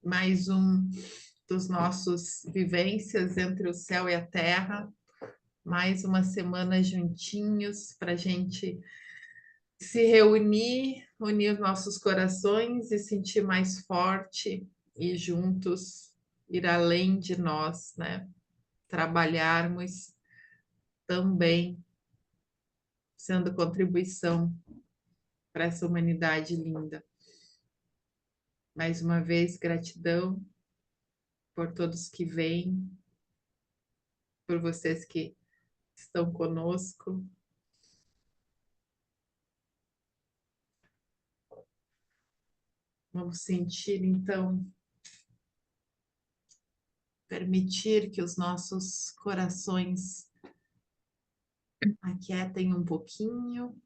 mais um dos nossos vivências entre o céu e a terra, mais uma semana juntinhos para a gente se reunir, unir os nossos corações e sentir mais forte e juntos ir além de nós, né? Trabalharmos também sendo contribuição para essa humanidade linda. Mais uma vez, gratidão por todos que vêm, por vocês que estão conosco. Vamos sentir, então, permitir que os nossos corações aquietem um pouquinho.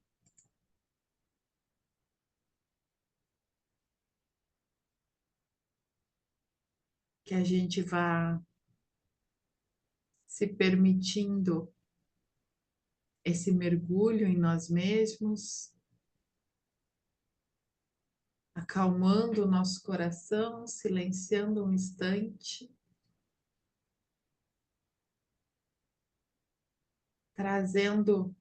Que a gente vá se permitindo esse mergulho em nós mesmos, acalmando o nosso coração, silenciando um instante, trazendo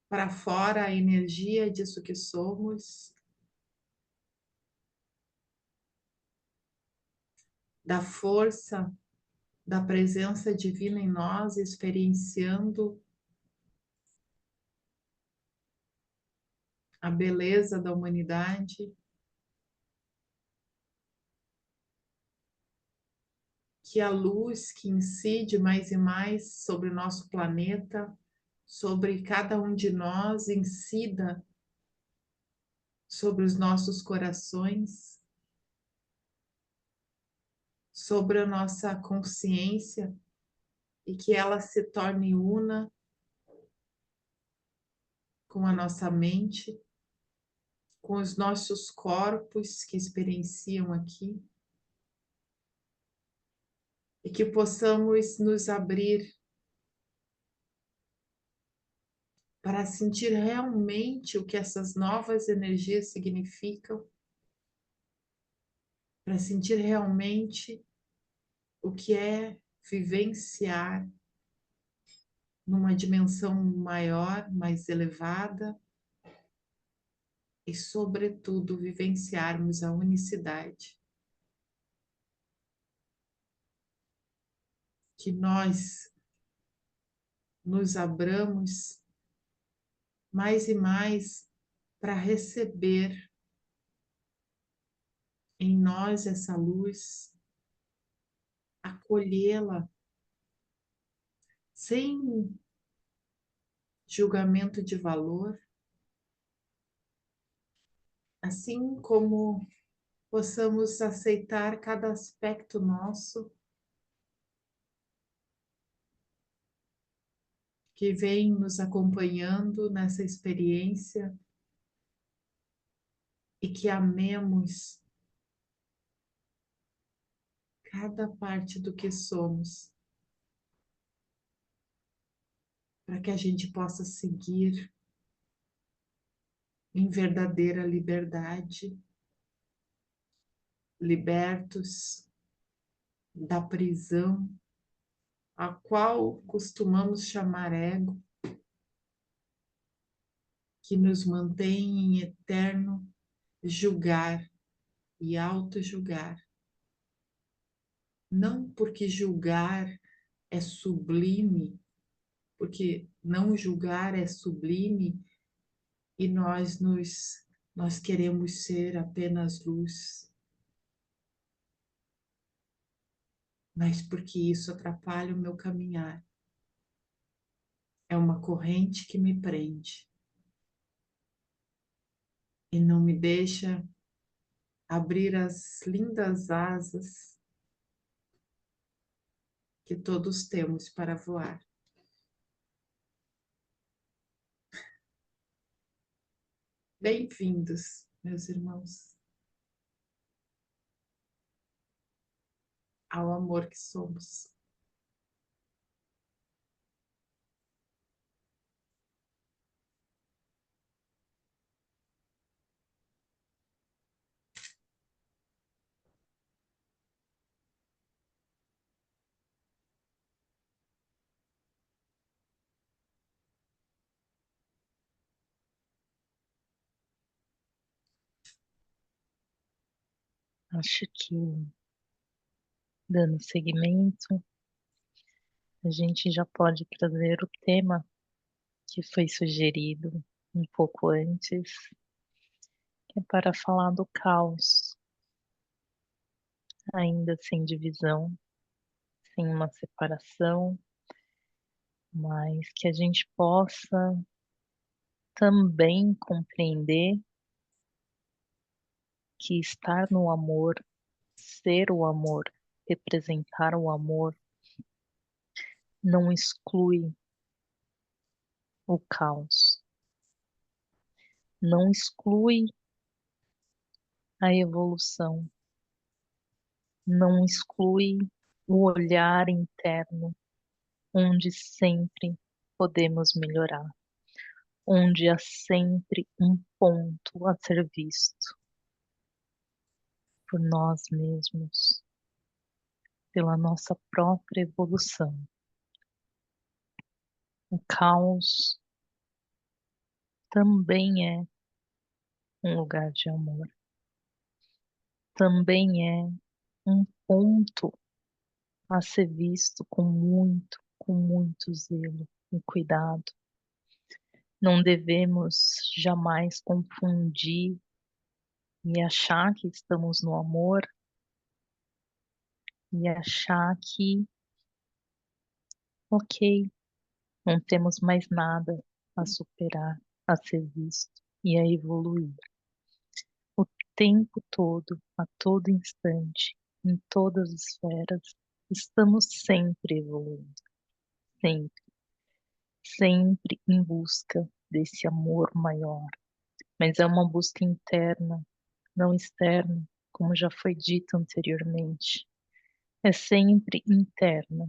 para fora a energia disso que somos, da força, da presença divina em nós, experienciando a beleza da humanidade, que a luz que incide mais e mais sobre o nosso planeta, sobre cada um de nós, incida sobre os nossos corações, sobre a nossa consciência e que ela se torne una com a nossa mente, com os nossos corpos que experienciam aqui e que possamos nos abrir para sentir realmente o que essas novas energias significam, para sentir realmente o que é vivenciar numa dimensão maior, mais elevada e, sobretudo, vivenciarmos a unicidade. Que nós nos abramos mais e mais para receber em nós essa luz, acolhê-la sem julgamento de valor, assim como possamos aceitar cada aspecto nosso que vem nos acompanhando nessa experiência e que amemos cada parte do que somos, para que a gente possa seguir em verdadeira liberdade, libertos da prisão, a qual costumamos chamar ego, que nos mantém em eterno julgar e auto-julgar. Não porque julgar é sublime, porque não julgar é sublime e nós queremos ser apenas luz, mas porque isso atrapalha o meu caminhar. É uma corrente que me prende e não me deixa abrir as lindas asas que todos temos para voar. Bem-vindos, meus irmãos, ao amor que somos. Acho que, dando seguimento, a gente já pode trazer o tema que foi sugerido um pouco antes, que é para falar do caos, ainda sem divisão, sem uma separação, mas que a gente possa também compreender que estar no amor, ser o amor, representar o amor, não exclui o caos, não exclui a evolução, não exclui o olhar interno, onde sempre podemos melhorar, onde há sempre um ponto a ser visto por nós mesmos, pela nossa própria evolução. O caos também é um lugar de amor, também é um ponto a ser visto com muito zelo e cuidado. Não devemos jamais confundir e achar que estamos no amor e achar que, ok, não temos mais nada a superar, a ser visto e a evoluir. O tempo todo, a todo instante, em todas as esferas, estamos sempre evoluindo, sempre, sempre em busca desse amor maior. Mas é uma busca interna, não externa, como já foi dito anteriormente. É sempre interna,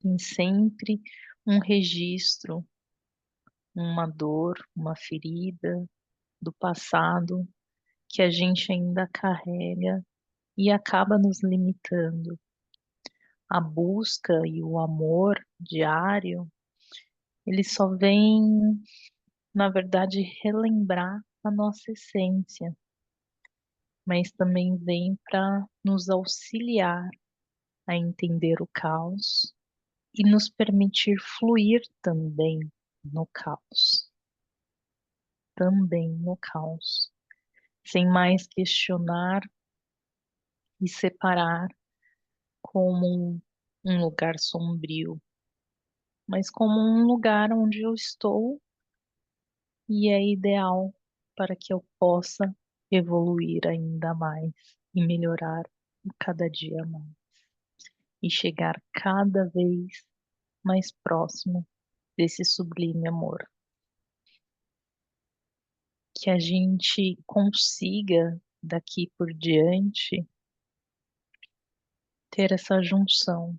tem sempre um registro, uma dor, uma ferida do passado que a gente ainda carrega e acaba nos limitando. A busca e o amor diário, ele só vem, na verdade, relembrar a nossa essência, mas também vem para nos auxiliar a entender o caos e nos permitir fluir no caos, também no caos, sem mais questionar e separar como um lugar sombrio, mas como um lugar onde eu estou e é ideal para que eu possa evoluir ainda mais e melhorar a cada dia mais e chegar cada vez mais próximo desse sublime amor. Que a gente consiga daqui por diante ter essa junção,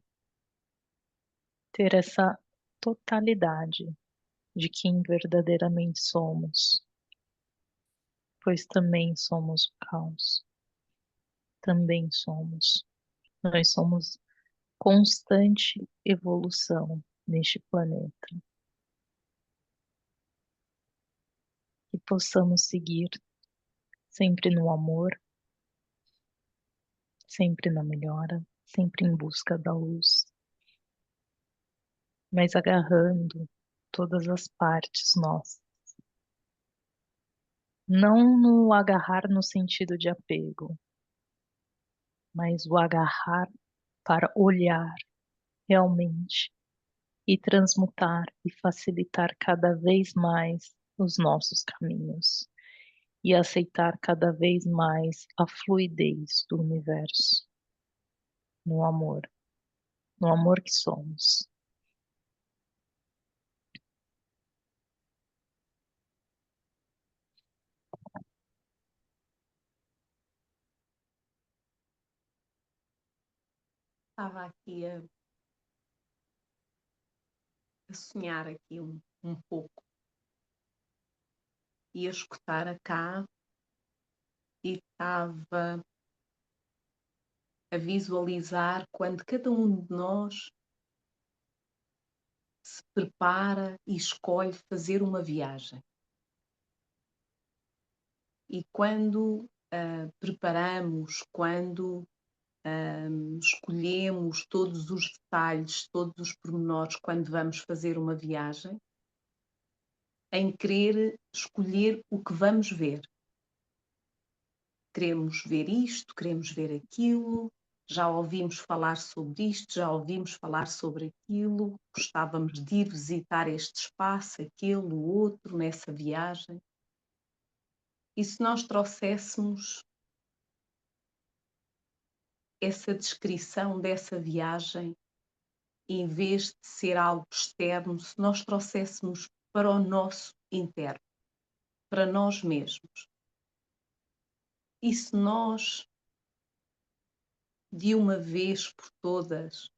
ter essa totalidade de quem verdadeiramente somos, pois também somos o caos, também somos. Nós somos constante evolução neste planeta. Que possamos seguir sempre no amor, sempre na melhora, sempre em busca da luz, mas agarrando todas as partes nossas. Não no agarrar no sentido de apego, mas o agarrar para olhar realmente e transmutar e facilitar cada vez mais os nossos caminhos e aceitar cada vez mais a fluidez do universo, no amor que somos. Estava aqui a sonhar aqui um pouco e a escutar a cá e estava a visualizar quando cada um de nós se prepara e escolhe fazer uma viagem. E quando preparamos, quando escolhemos todos os detalhes, todos os pormenores quando vamos fazer uma viagem, em querer escolher o que vamos ver. Queremos ver isto, queremos ver aquilo, já ouvimos falar sobre isto, já ouvimos falar sobre aquilo, gostávamos de ir visitar este espaço, aquele, o outro, nessa viagem. E se nós trouxéssemos essa descrição dessa viagem, em vez de ser algo externo, se nós trouxéssemos para o nosso interno, para nós mesmos, e se nós, de uma vez por todas,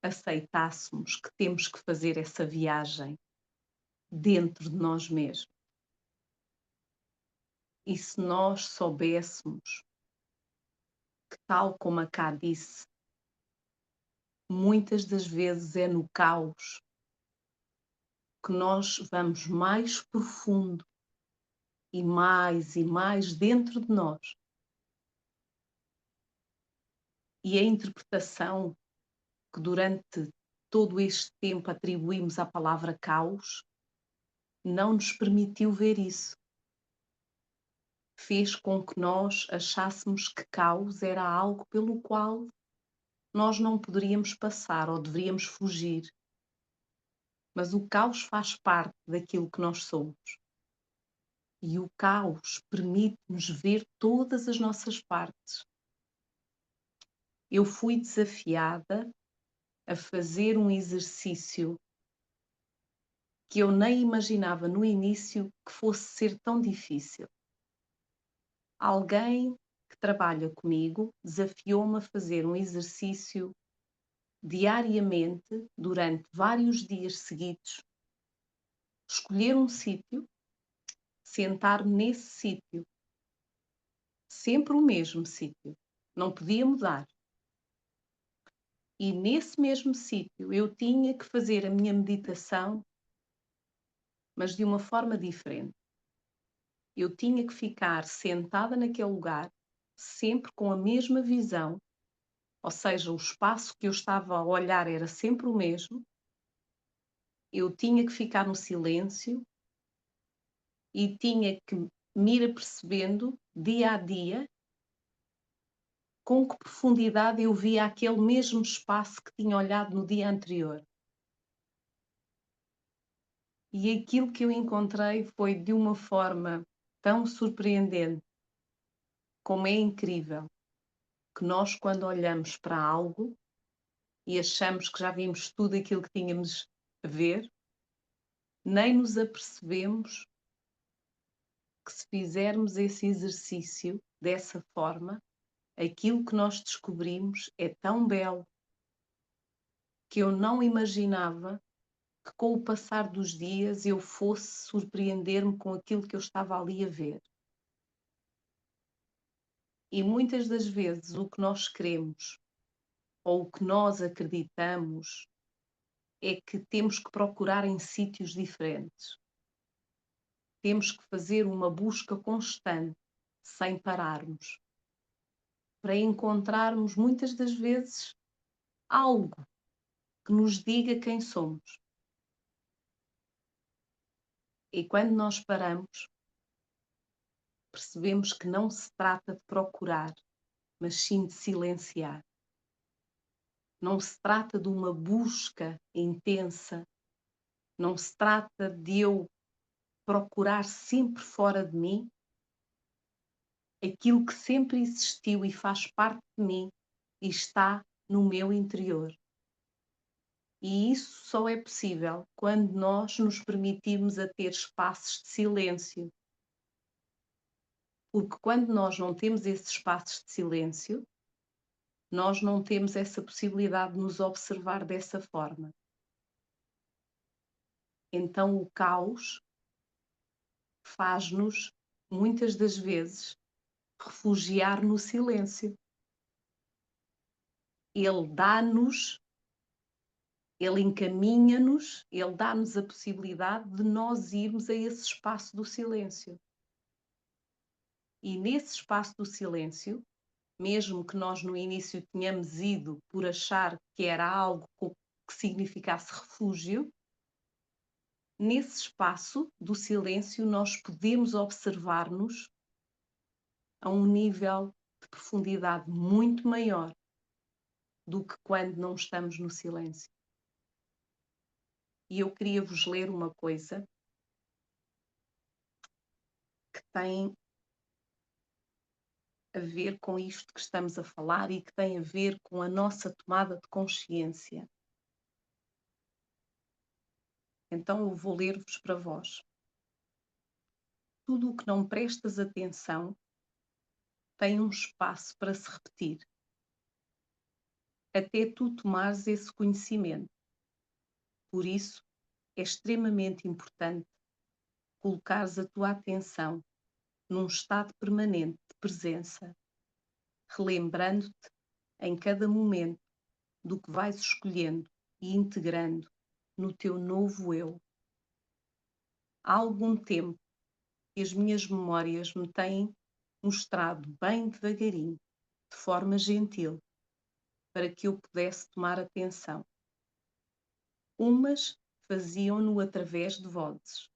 aceitássemos que temos que fazer essa viagem dentro de nós mesmos, e se nós soubéssemos que, tal como a Cá disse, muitas das vezes é no caos que nós vamos mais profundo e mais dentro de nós. E a interpretação que durante todo este tempo atribuímos à palavra caos não nos permitiu ver isso. Fez com que nós achássemos que caos era algo pelo qual nós não poderíamos passar ou deveríamos fugir. Mas o caos faz parte daquilo que nós somos. E o caos permite-nos ver todas as nossas partes. Eu fui desafiada a fazer um exercício que eu nem imaginava no início que fosse ser tão difícil. Alguém que trabalha comigo desafiou-me a fazer um exercício diariamente, durante vários dias seguidos, escolher um sítio, sentar-me nesse sítio, sempre o mesmo sítio, não podia mudar. E nesse mesmo sítio eu tinha que fazer a minha meditação, mas de uma forma diferente. Eu tinha que ficar sentada naquele lugar, sempre com a mesma visão, ou seja, o espaço que eu estava a olhar era sempre o mesmo. Eu tinha que ficar no silêncio e tinha que me ir apercebendo, dia a dia, com que profundidade eu via aquele mesmo espaço que tinha olhado no dia anterior. E aquilo que eu encontrei foi de uma forma tão surpreendente, como é incrível, que nós, quando olhamos para algo e achamos que já vimos tudo aquilo que tínhamos a ver, nem nos apercebemos que, se fizermos esse exercício dessa forma, aquilo que nós descobrimos é tão belo que eu não imaginava que, com o passar dos dias, eu fosse surpreender-me com aquilo que eu estava ali a ver. E muitas das vezes o que nós queremos ou o que nós acreditamos é que temos que procurar em sítios diferentes. Temos que fazer uma busca constante, sem pararmos, para encontrarmos muitas das vezes algo que nos diga quem somos. E quando nós paramos, percebemos que não se trata de procurar, mas sim de silenciar. Não se trata de uma busca intensa, não se trata de eu procurar sempre fora de mim aquilo que sempre existiu e faz parte de mim e está no meu interior. E isso só é possível quando nós nos permitimos a ter espaços de silêncio. Porque quando nós não temos esses espaços de silêncio, nós não temos essa possibilidade de nos observar dessa forma. Então o caos faz-nos, muitas das vezes, refugiar no silêncio. Ele dá-nos, ele encaminha-nos, ele dá-nos a possibilidade de nós irmos a esse espaço do silêncio. E nesse espaço do silêncio, mesmo que nós no início tenhamos ido por achar que era algo que significasse refúgio, nesse espaço do silêncio nós podemos observar-nos a um nível de profundidade muito maior do que quando não estamos no silêncio. E eu queria vos ler uma coisa que tem a ver com isto que estamos a falar e que tem a ver com a nossa tomada de consciência. Então eu vou ler-vos para vós. Tudo o que não prestas atenção tem um espaço para se repetir, até tu tomares esse conhecimento. Por isso, é extremamente importante colocares a tua atenção num estado permanente de presença, relembrando-te em cada momento do que vais escolhendo e integrando no teu novo eu. Há algum tempo que as minhas memórias me têm mostrado bem devagarinho, de forma gentil, para que eu pudesse tomar atenção. Umas faziam-no através de vozes,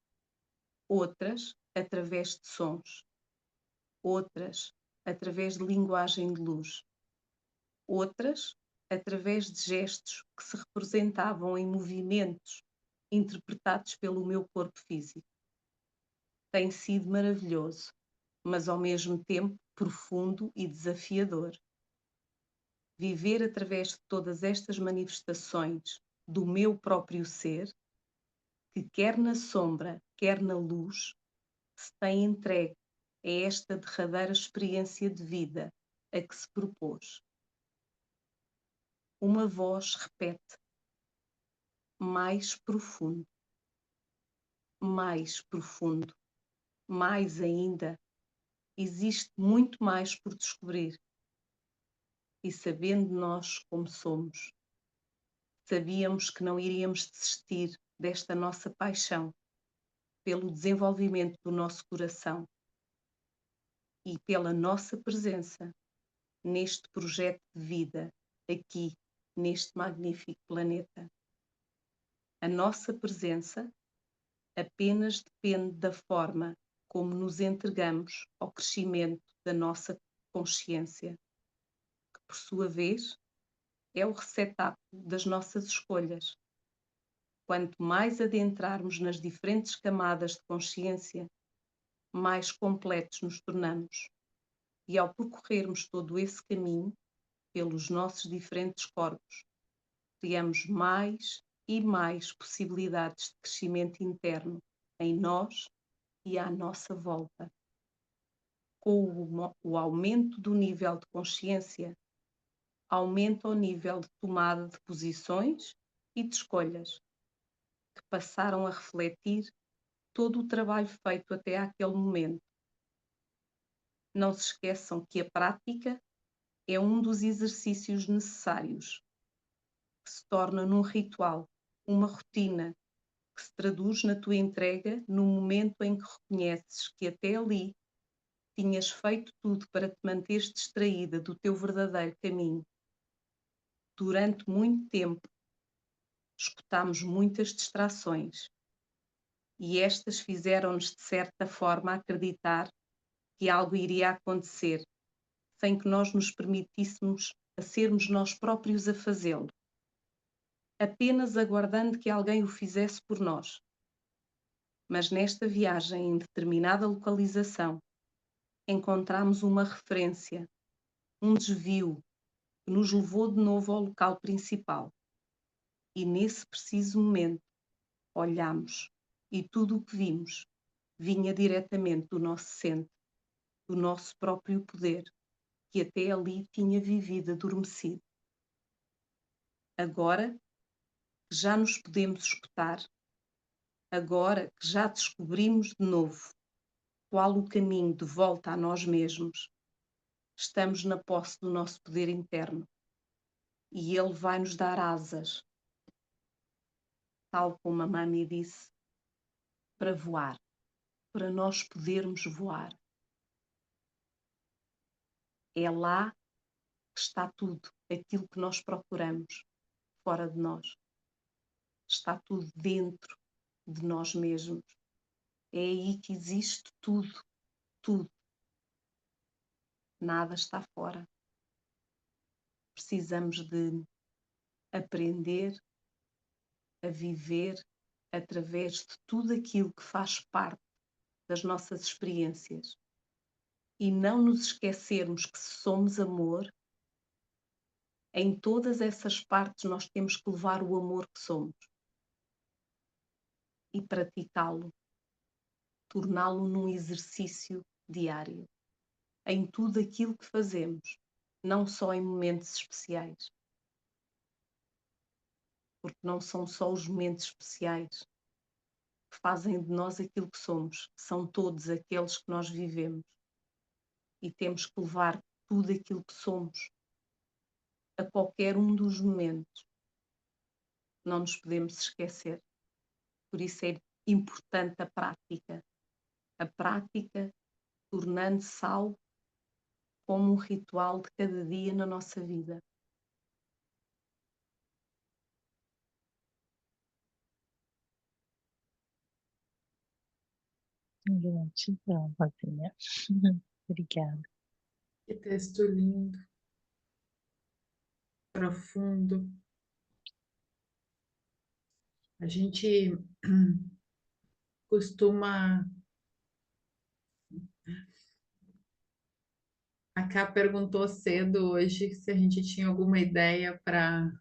outras através de sons, outras através de linguagem de luz, outras através de gestos que se representavam em movimentos interpretados pelo meu corpo físico. Tem sido maravilhoso, mas ao mesmo tempo profundo e desafiador. Viver através de todas estas manifestações do meu próprio ser, que quer na sombra, quer na luz, se tem entregue a esta derradeira experiência de vida a que se propôs. Uma voz repete: mais profundo, mais profundo, mais ainda. Existe muito mais por descobrir. E sabendo nós como somos, sabíamos que não iríamos desistir desta nossa paixão pelo desenvolvimento do nosso coração e pela nossa presença neste projeto de vida, aqui, neste magnífico planeta. A nossa presença apenas depende da forma como nos entregamos ao crescimento da nossa consciência, que por sua vez é o receptáculo das nossas escolhas. Quanto mais adentrarmos nas diferentes camadas de consciência, mais completos nos tornamos. E ao percorrermos todo esse caminho, pelos nossos diferentes corpos, criamos mais e mais possibilidades de crescimento interno em nós e à nossa volta. Com o aumento do nível de consciência, aumenta o nível de tomada de posições e de escolhas, que passaram a refletir todo o trabalho feito até àquele momento. Não se esqueçam que a prática é um dos exercícios necessários, que se torna num ritual, uma rotina, que se traduz na tua entrega no momento em que reconheces que até ali tinhas feito tudo para te manteres distraída do teu verdadeiro caminho. Durante muito tempo, escutámos muitas distrações e estas fizeram-nos de certa forma acreditar que algo iria acontecer, sem que nós nos permitíssemos a sermos nós próprios a fazê-lo, apenas aguardando que alguém o fizesse por nós. Mas nesta viagem em determinada localização, encontramos uma referência, um desvio, que nos levou de novo ao local principal. E nesse preciso momento, olhámos e tudo o que vimos vinha diretamente do nosso centro, do nosso próprio poder, que até ali tinha vivido adormecido. Agora que já nos podemos escutar, agora que já descobrimos de novo qual o caminho de volta a nós mesmos, estamos na posse do nosso poder interno e ele vai nos dar asas, tal como a Mami disse, para voar, para nós podermos voar. É lá que está tudo, aquilo que nós procuramos, fora de nós. Está tudo dentro de nós mesmos. É aí que existe tudo, tudo. Nada está fora. Precisamos de aprender a viver através de tudo aquilo que faz parte das nossas experiências e não nos esquecermos que se somos amor, em todas essas partes nós temos que levar o amor que somos e praticá-lo, torná-lo num exercício diário, em tudo aquilo que fazemos, não só em momentos especiais, porque não são só os momentos especiais que fazem de nós aquilo que somos, são todos aqueles que nós vivemos e temos que levar tudo aquilo que somos a qualquer um dos momentos. Não nos podemos esquecer. Por isso é importante a prática tornando-se algo como um ritual de cada dia na nossa vida. Gratidão, Rosinha. Obrigada. Que texto lindo, profundo. A gente costuma... A Ká perguntou cedo hoje se a gente tinha alguma ideia para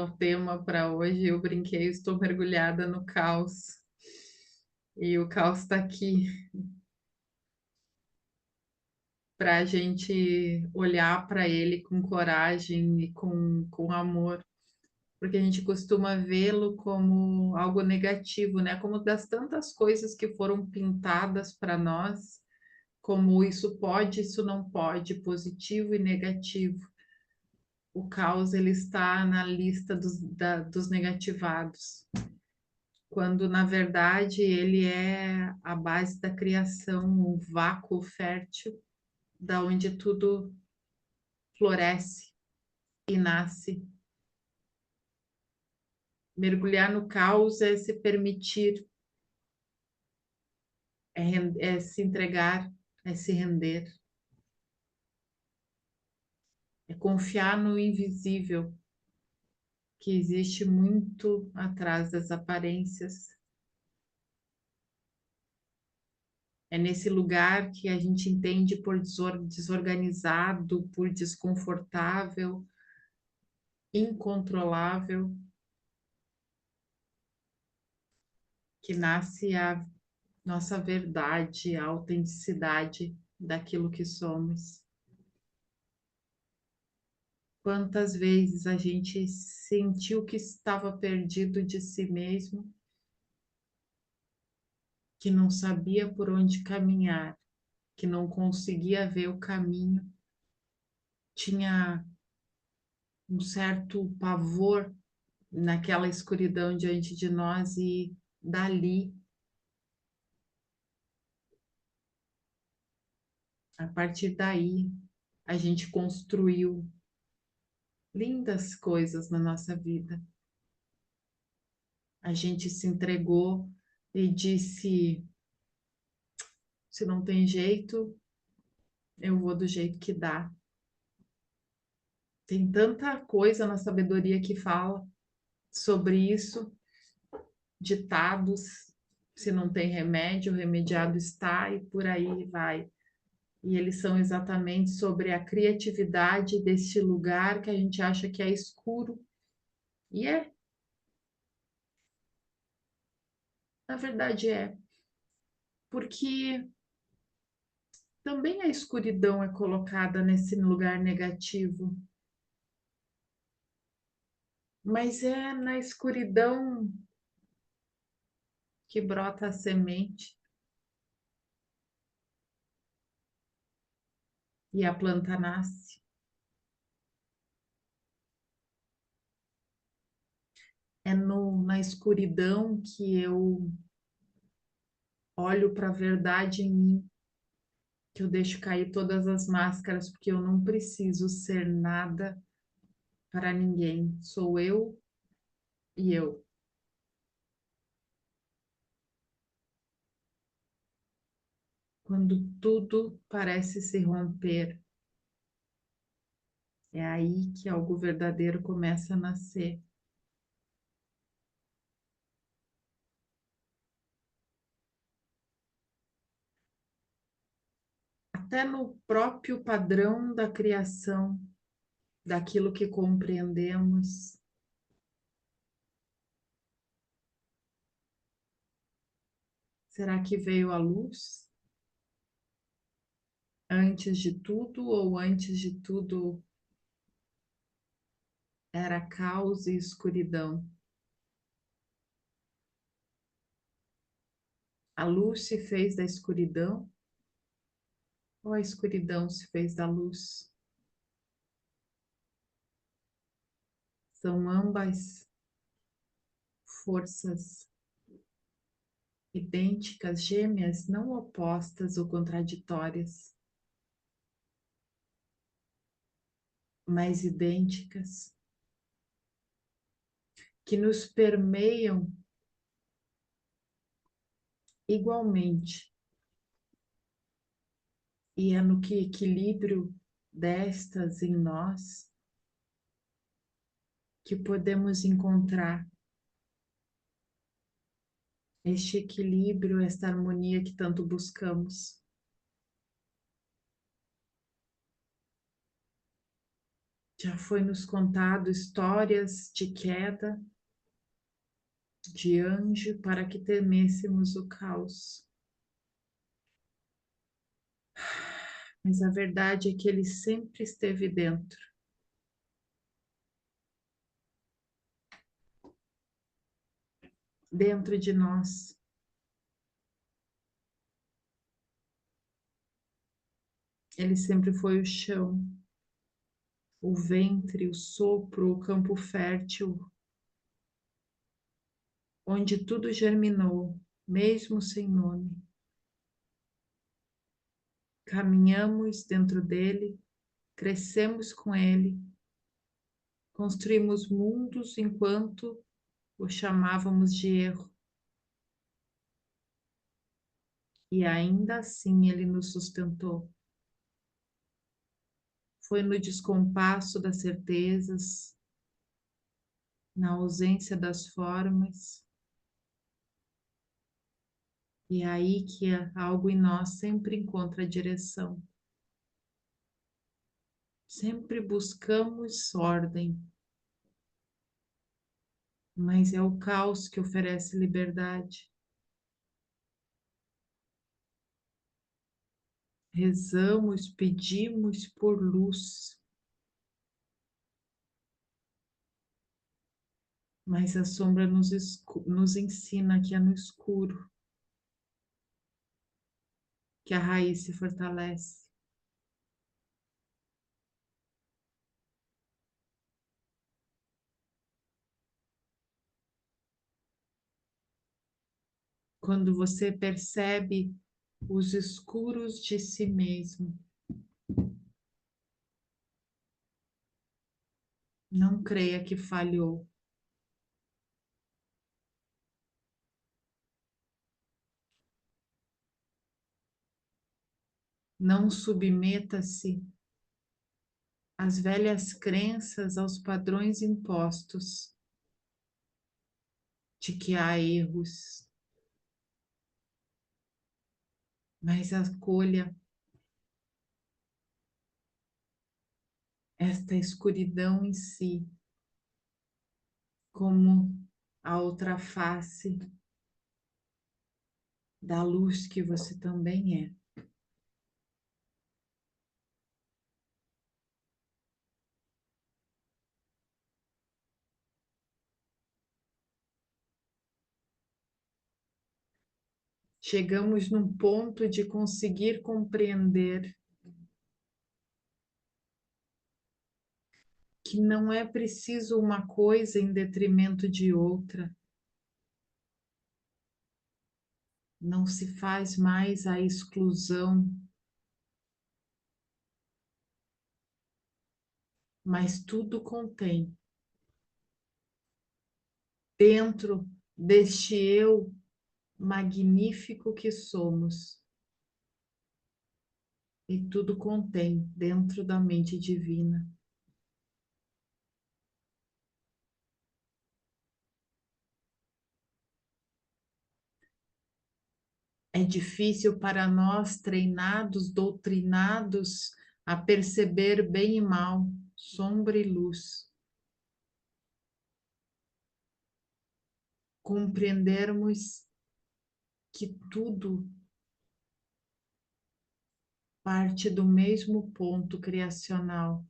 o tema para hoje. Eu brinquei, estou mergulhada no caos. E o caos está aqui para a gente olhar para ele com coragem e com amor, porque a gente costuma vê-lo como algo negativo, né? Como das tantas coisas que foram pintadas para nós, como isso pode, isso não pode, positivo e negativo. O caos ele está na lista dos negativados, quando na verdade ele é a base da criação, um vácuo fértil, da onde tudo floresce e nasce. Mergulhar no caos é se permitir, é se entregar, é se render, é confiar no invisível, que existe muito atrás das aparências. É nesse lugar que a gente entende por desorganizado, por desconfortável, incontrolável, que nasce a nossa verdade, a autenticidade daquilo que somos. Quantas vezes a gente sentiu que estava perdido de si mesmo, que não sabia por onde caminhar, que não conseguia ver o caminho, tinha um certo pavor naquela escuridão diante de nós e dali, a partir daí, a gente construiu lindas coisas na nossa vida. A gente se entregou e disse: se não tem jeito, eu vou do jeito que dá. Tem tanta coisa na sabedoria que fala sobre isso, ditados, se não tem remédio, o remediado está e por aí vai. E eles são exatamente sobre a criatividade deste lugar que a gente acha que é escuro. E é, na verdade é, porque também a escuridão é colocada nesse lugar negativo. Mas é na escuridão que brota a semente e a planta nasce. É na escuridão que eu olho para a verdade em mim, que eu deixo cair todas as máscaras, porque eu não preciso ser nada para ninguém. Sou eu e eu. Quando tudo parece se romper, é aí que algo verdadeiro começa a nascer. Até no próprio padrão da criação, daquilo que compreendemos. Será que veio a luz antes de tudo, ou antes de tudo era caos e escuridão? A luz se fez da escuridão, ou a escuridão se fez da luz? São ambas forças idênticas, gêmeas, não opostas ou contraditórias, mas idênticas, que nos permeiam igualmente. E é no que equilíbrio destas em nós que podemos encontrar este equilíbrio, esta harmonia que tanto buscamos. Já foi nos contado histórias de queda de anjo para que temêssemos o caos. Mas a verdade é que ele sempre esteve dentro de nós. Ele sempre foi o chão, o ventre, o sopro, o campo fértil, onde tudo germinou, mesmo sem nome. Caminhamos dentro dele, crescemos com ele, construímos mundos enquanto o chamávamos de erro. E ainda assim ele nos sustentou. Foi no descompasso das certezas, na ausência das formas, e é aí que algo em nós sempre encontra direção. Sempre buscamos ordem, mas é o caos que oferece liberdade. Rezamos, pedimos por luz, mas a sombra nos ensina que é no escuro que a raiz se fortalece. Quando você percebe os escuros de si mesmo, não creia que falhou. Não submeta-se às velhas crenças, aos padrões impostos de que há erros, mas acolha esta escuridão em si como a outra face da luz que você também é. Chegamos num ponto de conseguir compreender que não é preciso uma coisa em detrimento de outra. Não se faz mais a exclusão mas tudo contém. Dentro deste eu magnífico que somos, e tudo contém dentro da mente divina. É difícil para nós, treinados, doutrinados, a perceber bem e mal, sombra e luz, compreendermos que tudo parte do mesmo ponto criacional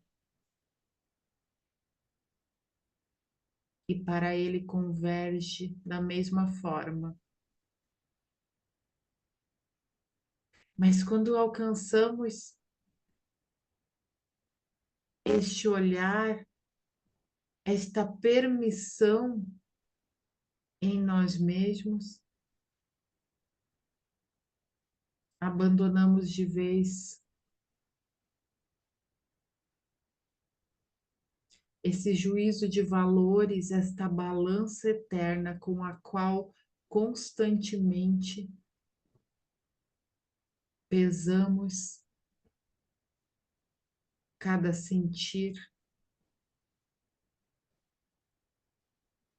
e para ele converge da mesma forma. Mas quando alcançamos este olhar, esta permissão em nós mesmos, abandonamos de vez esse juízo de valores, esta balança eterna com a qual constantemente pesamos cada sentir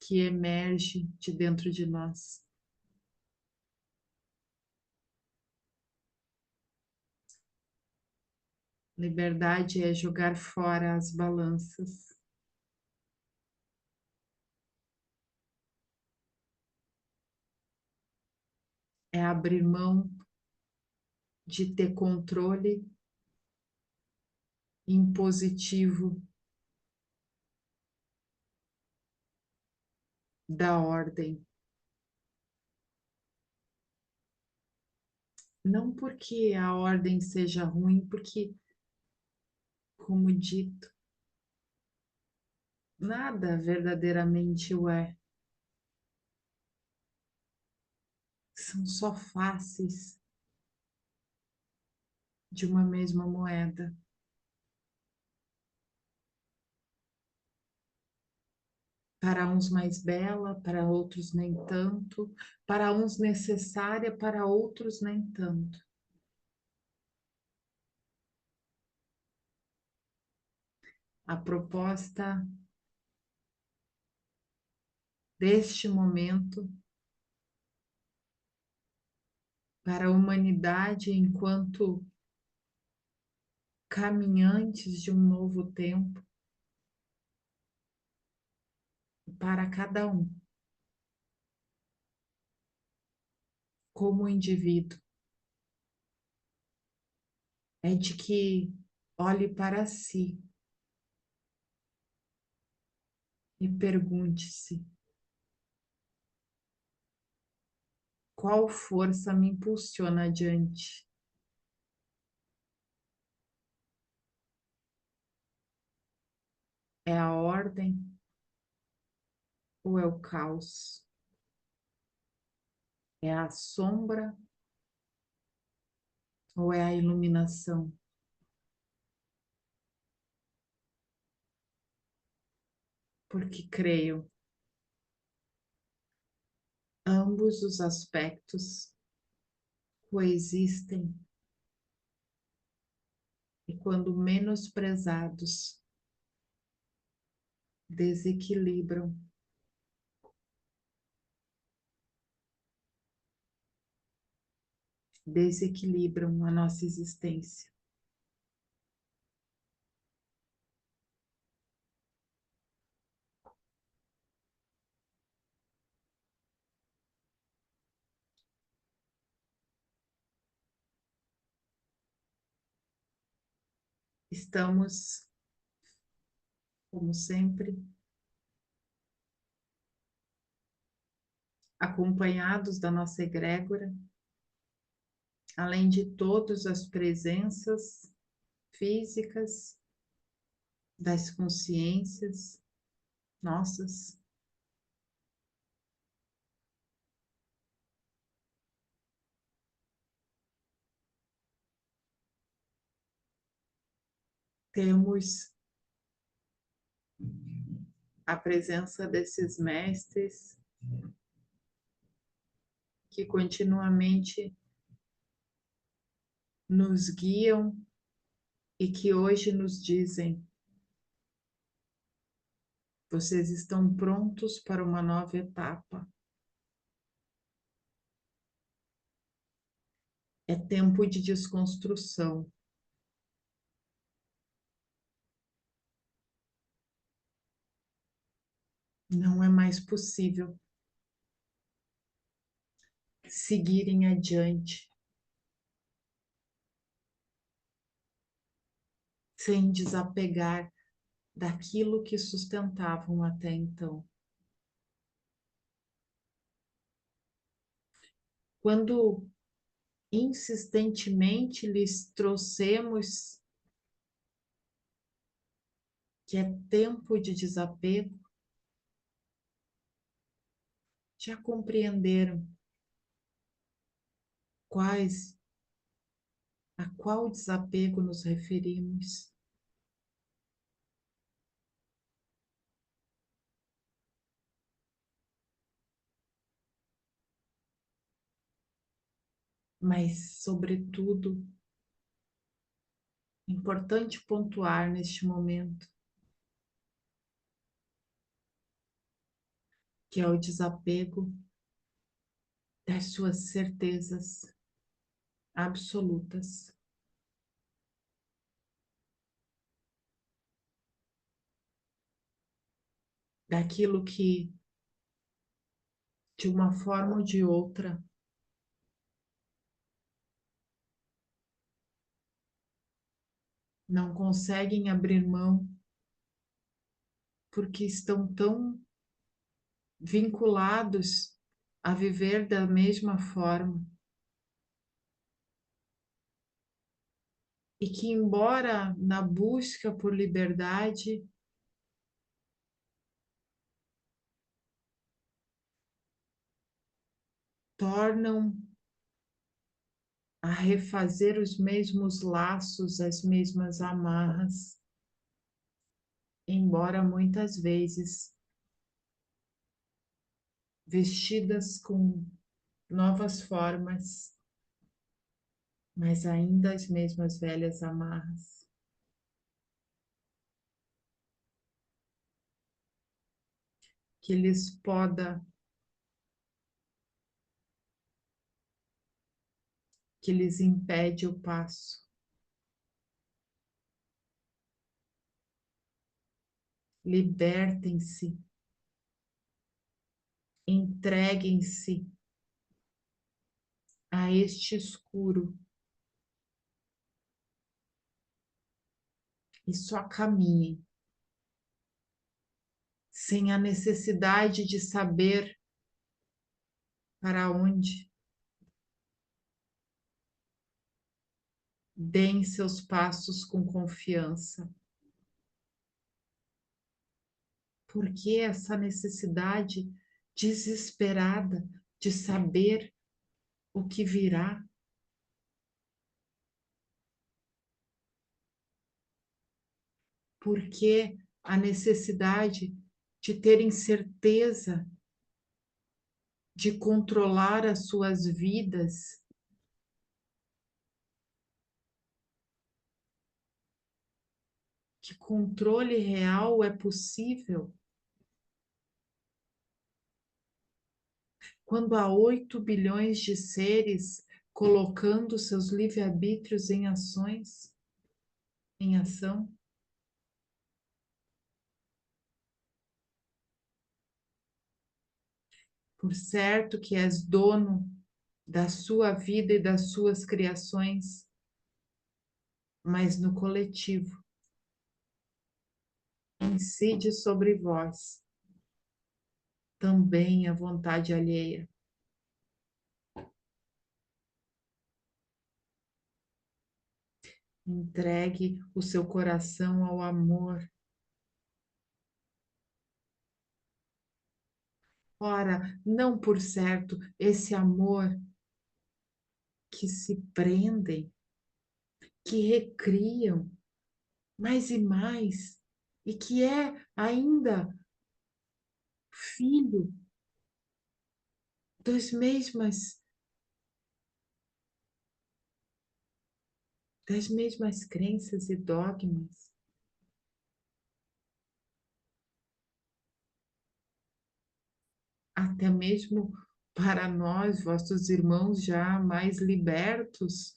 que emerge de dentro de nós. Liberdade é jogar fora as balanças. É abrir mão de ter controle impositivo da ordem. Não porque a ordem seja ruim, porque, como dito, nada verdadeiramente o é. São só faces de uma mesma moeda. Para uns mais bela, para outros nem tanto, para uns necessária, para outros nem tanto. A proposta deste momento para a humanidade enquanto caminhantes de um novo tempo, para cada um, como indivíduo, é de que olhe para si e pergunte-se: qual força me impulsiona adiante? É a ordem ou é o caos? É a sombra ou é a iluminação? Porque creio, ambos os aspectos coexistem e, quando menosprezados, desequilibram, desequilibram a nossa existência. Estamos, como sempre, acompanhados da nossa egrégora, além de todas as presenças físicas das consciências nossas. Temos a presença desses mestres que continuamente nos guiam e que hoje nos dizem: vocês estão prontos para uma nova etapa. É tempo de desconstrução. Não é mais possível seguirem adiante sem desapegar daquilo que sustentavam até então. Quando insistentemente lhes trouxemos que é tempo de desapego, já compreenderam a qual desapego nos referimos? Mas, sobretudo, importante pontuar neste momento que é o desapego das suas certezas absolutas. Daquilo que, de uma forma ou de outra, não conseguem abrir mão porque estão tão vinculados a viver da mesma forma. E que, embora na busca por liberdade, tornam a refazer os mesmos laços, as mesmas amarras, embora muitas vezes vestidas com novas formas, mas ainda as mesmas velhas amarras. Que lhes poda, que lhes impede o passo. Libertem-se, entreguem-se a este escuro e só caminhem, sem a necessidade de saber para onde. Deem seus passos com confiança. Por que essa necessidade desesperada de saber o que virá? Por que a necessidade de terem certeza de controlar as suas vidas? Que controle real é possível quando há 8 bilhões de seres colocando seus livre-arbítrios em ações, em ação? Por certo que és dono da sua vida e das suas criações, mas no coletivo incide sobre vós também a vontade alheia. Entregue o seu coração ao amor. Ora, não por certo esse amor que se prendem, que recriam mais e mais, e que é ainda filho das mesmas crenças e dogmas. Até mesmo para nós, vossos irmãos já mais libertos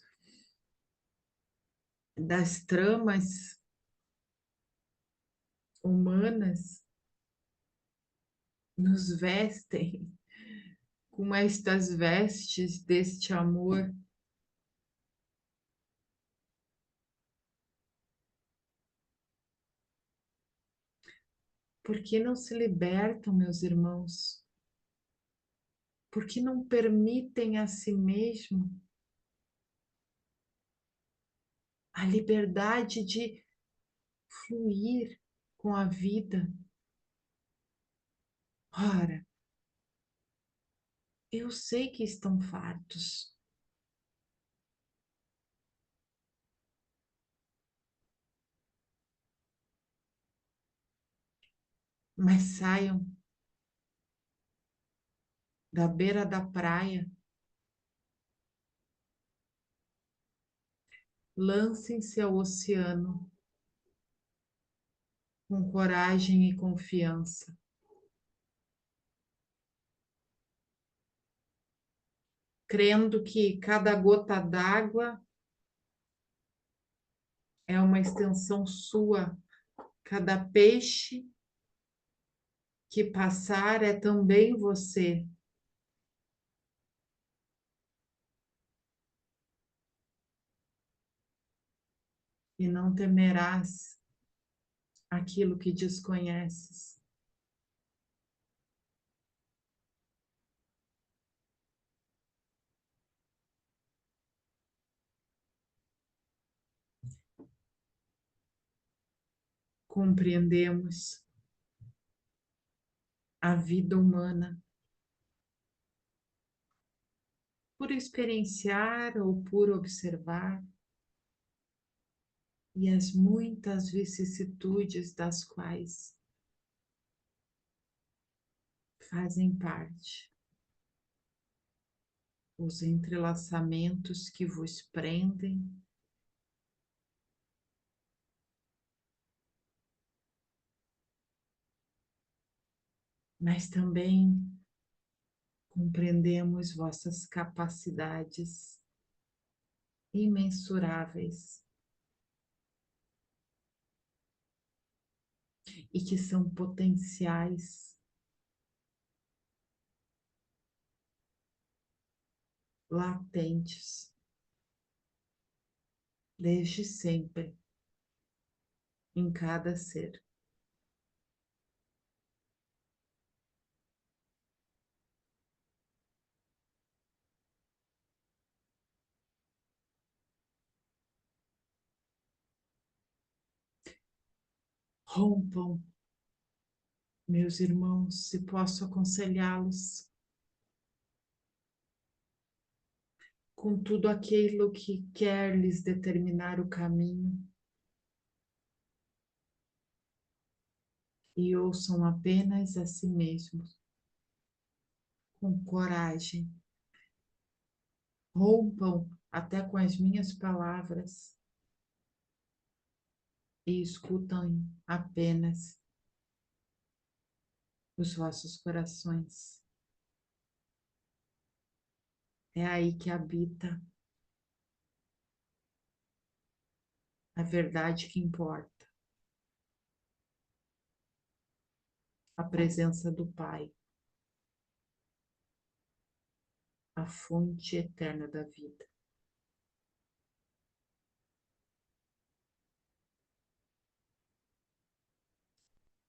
das tramas humanas, nos vestem com estas vestes deste amor. Por que não se libertam, meus irmãos? Por que não permitem a si mesmo a liberdade de fluir com a vida? Ora, eu sei que estão fartos, mas saiam da beira da praia, lancem-se ao oceano com coragem e confiança, crendo que cada gota d'água é uma extensão sua, cada peixe que passar é também você. E não temerás aquilo que desconheces. Compreendemos a vida humana por experienciar ou por observar, e as muitas vicissitudes das quais fazem parte, os entrelaçamentos que vos prendem, mas também compreendemos vossas capacidades imensuráveis e que são potenciais latentes desde sempre em cada ser. Rompam, meus irmãos, se posso aconselhá-los, com tudo aquilo que quer lhes determinar o caminho, e ouçam apenas a si mesmos, com coragem. Rompam até com as minhas palavras e escutam apenas os vossos corações. É aí que habita a verdade que importa, a presença do Pai, a fonte eterna da vida.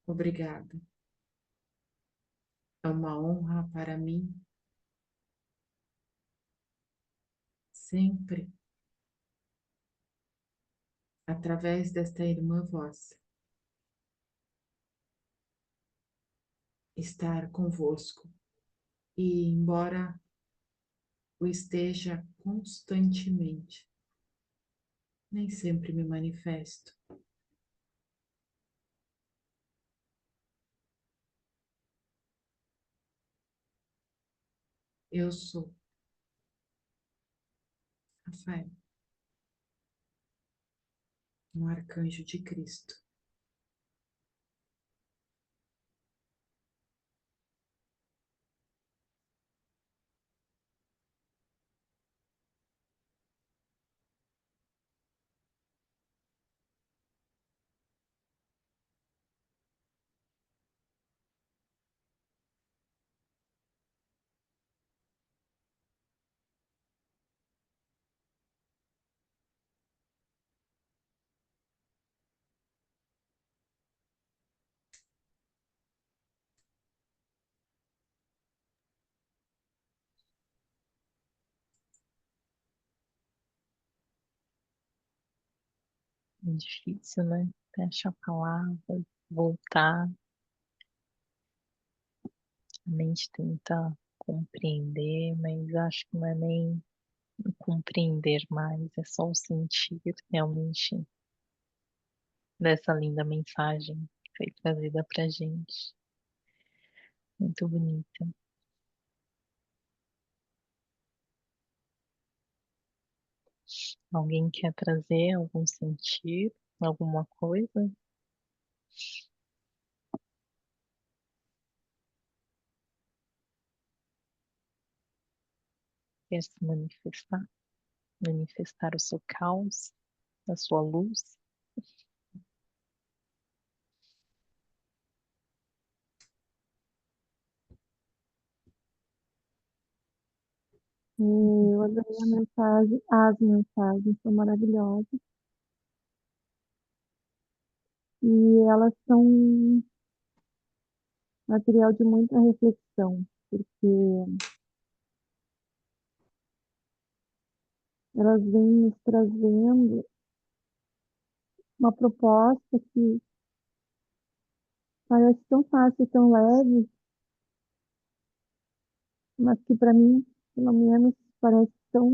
Obrigada. É uma honra para mim sempre, através desta irmã vossa, estar convosco. E embora o esteja constantemente, nem sempre me manifesto. Eu sou. Rafael, um arcanjo de Cristo. É difícil, né? Fecha a palavra, voltar, a mente tenta compreender, mas acho que não é nem compreender mais, é só o sentir realmente dessa linda mensagem que foi trazida pra gente. Muito bonita. Alguém quer trazer algum sentir, alguma coisa? Quer se manifestar? Manifestar o seu caos, a sua luz? Eu adorei a mensagem, as mensagens são maravilhosas e elas são material de muita reflexão, porque elas vêm nos trazendo uma proposta que parece tão fácil, tão leve, mas que para mim, pelo menos, parece tão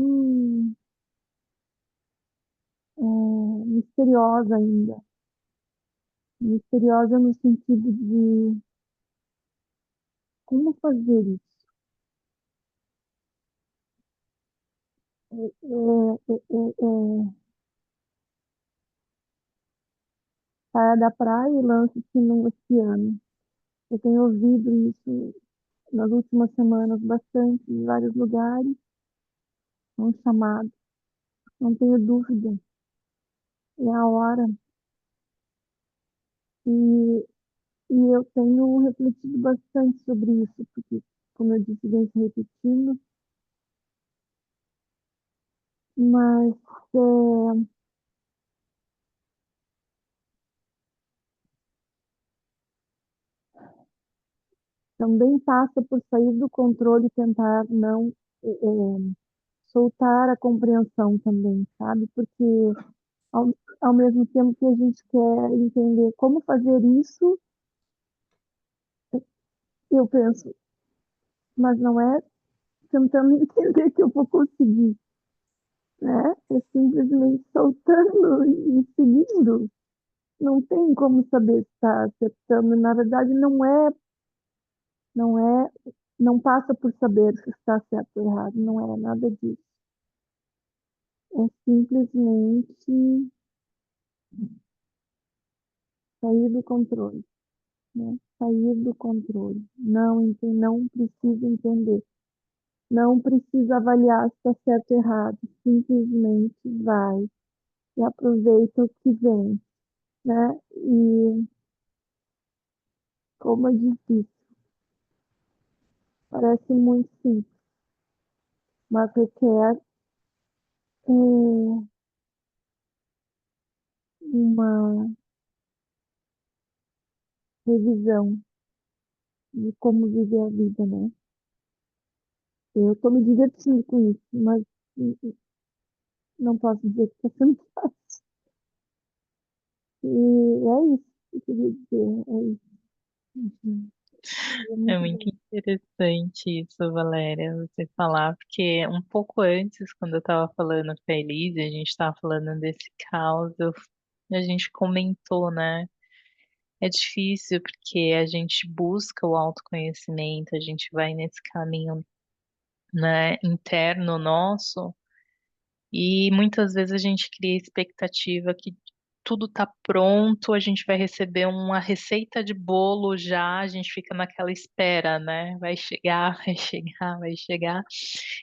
misteriosa ainda. Misteriosa no sentido de como fazer isso. Saia da praia e lance-se no oceano. Eu tenho ouvido isso nas últimas semanas bastante, em vários lugares, é um chamado, não tenho dúvida, é a hora. E, e eu tenho refletido bastante sobre isso, porque, como eu disse, vem se repetindo, mas é, também passa por sair do controle e tentar não soltar a compreensão também, sabe? Porque ao, ao mesmo tempo que a gente quer entender como fazer isso, eu penso, mas não é tentando entender que eu vou conseguir, né? É simplesmente soltando e seguindo. Não tem como saber se está acertando. Na verdade, não é, não passa por saber se está certo ou errado. Não é nada disso. É simplesmente sair do controle, né? Sair do controle. Não precisa entender. Não precisa avaliar se está certo ou errado. Simplesmente vai e aproveita o que vem, né? E como é difícil, parece muito simples, mas requer uma revisão de como viver a vida, né? Eu estou me divertindo com isso, mas não posso dizer que está sendo fácil. E é isso que eu queria dizer, é isso. Uhum. É É muito muito bom. interessante isso, Valéria, você falar, porque um pouco antes, quando eu estava falando com a Elise, a gente estava falando desse caos, a gente comentou, né? É difícil porque a gente busca o autoconhecimento, a gente vai nesse caminho né, interno nosso, e muitas vezes a gente cria expectativa que tudo tá pronto, a gente vai receber uma receita de bolo já, a gente fica naquela espera, né? Vai chegar, vai chegar, vai chegar.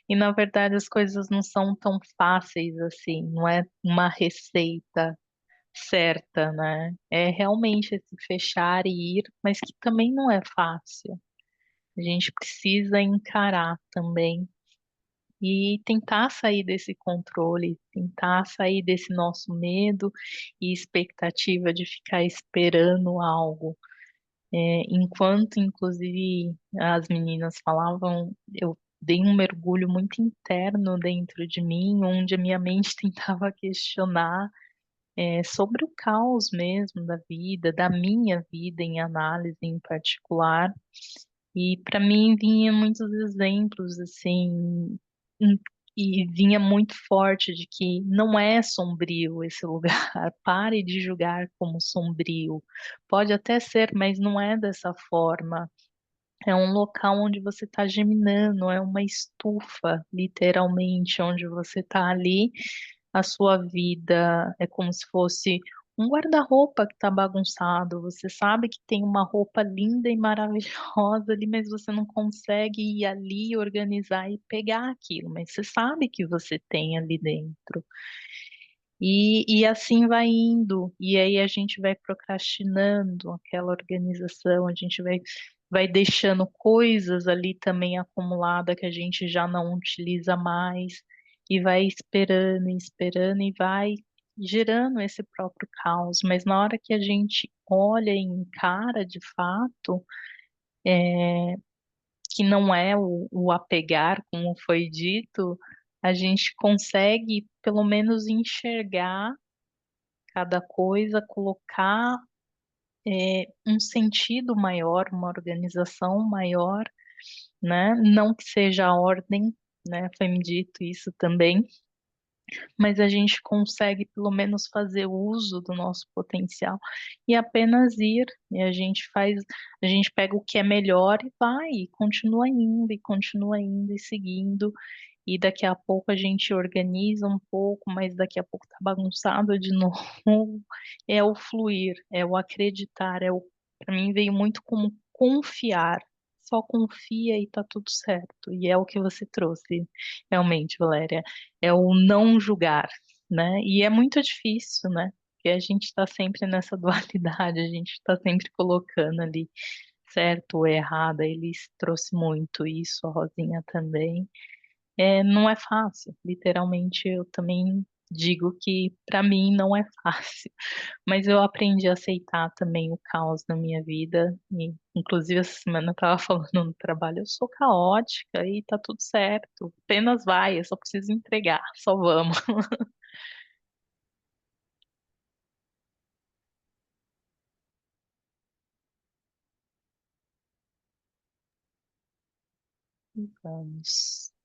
E na verdade as coisas não são tão fáceis assim, não é uma receita certa, né? É realmente esse fechar e ir, mas que também não é fácil. A gente precisa encarar também e tentar sair desse controle, tentar sair desse nosso medo e expectativa de ficar esperando algo. Enquanto, inclusive, as meninas falavam, eu dei um mergulho muito interno dentro de mim, onde a minha mente tentava questionar, sobre o caos mesmo da vida, da minha vida em análise em particular. E para mim vinha muitos exemplos assim, em- e vinha muito forte de que não é sombrio esse lugar. Pare de julgar como sombrio. Pode até ser, mas não é dessa forma. É um local onde você está geminando, é uma estufa, literalmente, onde você está ali. A sua vida é como se fosse um guarda-roupa que está bagunçado. Você sabe que tem uma roupa linda e maravilhosa ali, mas você não consegue ir ali, organizar e pegar aquilo. Mas você sabe que você tem ali dentro. E assim vai indo, e aí a gente vai procrastinando aquela organização, a gente vai deixando coisas ali também acumuladas que a gente já não utiliza mais, e vai esperando, e esperando, e vai gerando esse próprio caos. Mas na hora que a gente olha e encara de fato, que não é o apegar, como foi dito, a gente consegue pelo menos enxergar cada coisa, colocar um sentido maior, uma organização maior, né? Não que seja a ordem, né? Foi me dito isso também, mas a gente consegue pelo menos fazer uso do nosso potencial e apenas ir, e a gente faz, a gente pega o que é melhor e vai, e continua indo e seguindo. E daqui a pouco a gente organiza um pouco, mas daqui a pouco tá bagunçado de novo. É o fluir, é o acreditar, para mim veio muito como confiar. Só confia e tá tudo certo. E é o que você trouxe, realmente, Valéria. É o não julgar, né? E é muito difícil, né? Porque a gente está sempre nessa dualidade, a gente está sempre colocando ali certo ou errado. Eles trouxe muito isso, a Rosinha também. Não é fácil, literalmente eu também digo que para mim não é fácil, mas eu aprendi a aceitar também o caos na minha vida, e inclusive essa semana eu estava falando no trabalho, eu sou caótica e tá tudo certo, apenas vai, eu só preciso entregar, só vamos. Vamos.